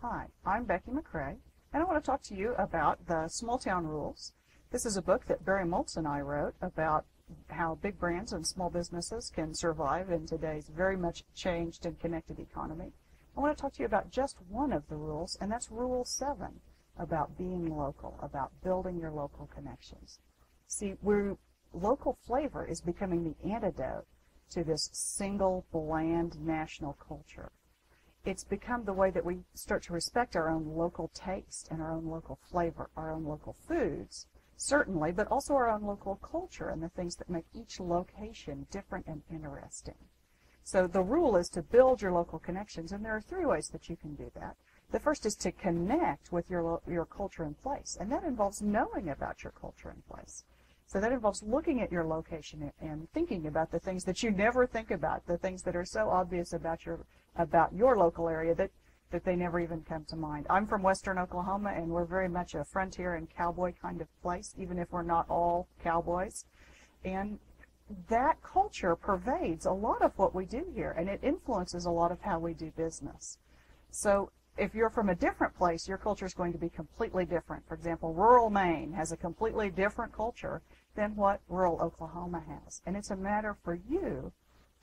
Hi, I'm Becky McCray, and I want to talk to you about the Small Town Rules. This is a book that Barry Moltz and I wrote about how big brands and small businesses can survive in today's very much changed and connected economy. I want to talk to you about just one of the rules, and that's Rule 7, about being local, about building your local connections. See, local flavor is becoming the antidote to this single, bland national culture. It's become the way that we start to respect our own local taste and our own local flavor, our own local foods, certainly, but also our own local culture and the things that make each location different and interesting. So the rule is to build your local connections, and there are three ways that you can do that. The first is to connect with your culture and place, and that involves knowing about your culture and place. So that involves looking at your location and thinking about the things that you never think about, the things that are so obvious about your local area that they never even come to mind. I'm from western Oklahoma, and we're very much a frontier and cowboy kind of place, even if we're not all cowboys. And that culture pervades a lot of what we do here, and it influences a lot of how we do business. So if you're from a different place, your culture is going to be completely different. For example, rural Maine has a completely different culture than what rural Oklahoma has. And it's a matter for you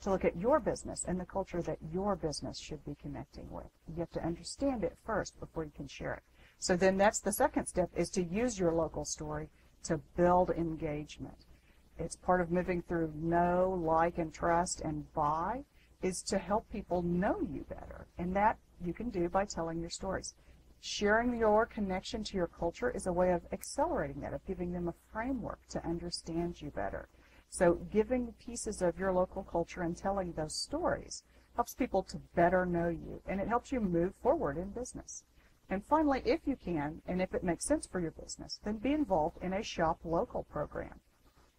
to look at your business and the culture that your business should be connecting with. You have to understand it first before you can share it. So then that's the second step, is to use your local story to build engagement. It's part of moving through know, like, and trust, and buy is to help people know you better. And that you can do by telling your stories. Sharing your connection to your culture is a way of accelerating that, of giving them a framework to understand you better. So giving pieces of your local culture and telling those stories helps people to better know you, and it helps you move forward in business. And finally, if you can, and if it makes sense for your business, then be involved in a Shop Local program.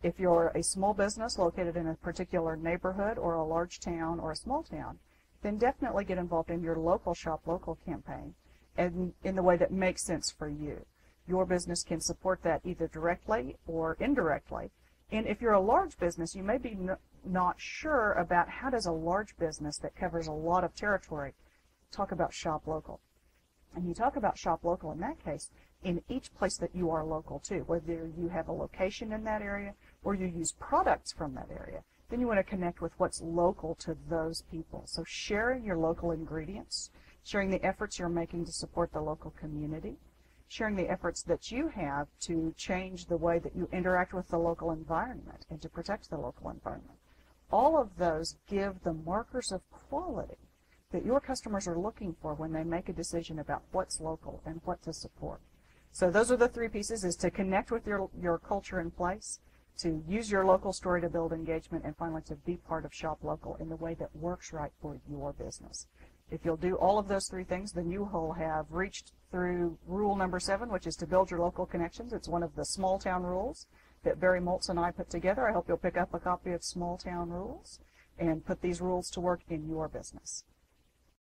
If you're a small business located in a particular neighborhood or a large town or a small town, then definitely get involved in your local Shop Local campaign and in the way that makes sense for you. Your business can support that either directly or indirectly. And if you're a large business, you may be not sure about how does a large business that covers a lot of territory talk about Shop Local. And you talk about Shop Local in that case in each place that you are local to, whether you have a location in that area or you use products from that area. Then you want to connect with what's local to those people. So sharing your local ingredients, sharing the efforts you're making to support the local community, sharing the efforts that you have to change the way that you interact with the local environment and to protect the local environment. All of those give the markers of quality that your customers are looking for when they make a decision about what's local and what to support. So those are the three pieces, is to connect with your culture and place, to use your local story to build engagement, and finally to be part of Shop Local in the way that works right for your business. If you'll do all of those three things, then you will have reached through rule number 7, which is to build your local connections. It's one of the small town rules that Barry Moltz and I put together. I hope you'll pick up a copy of Small Town Rules and put these rules to work in your business.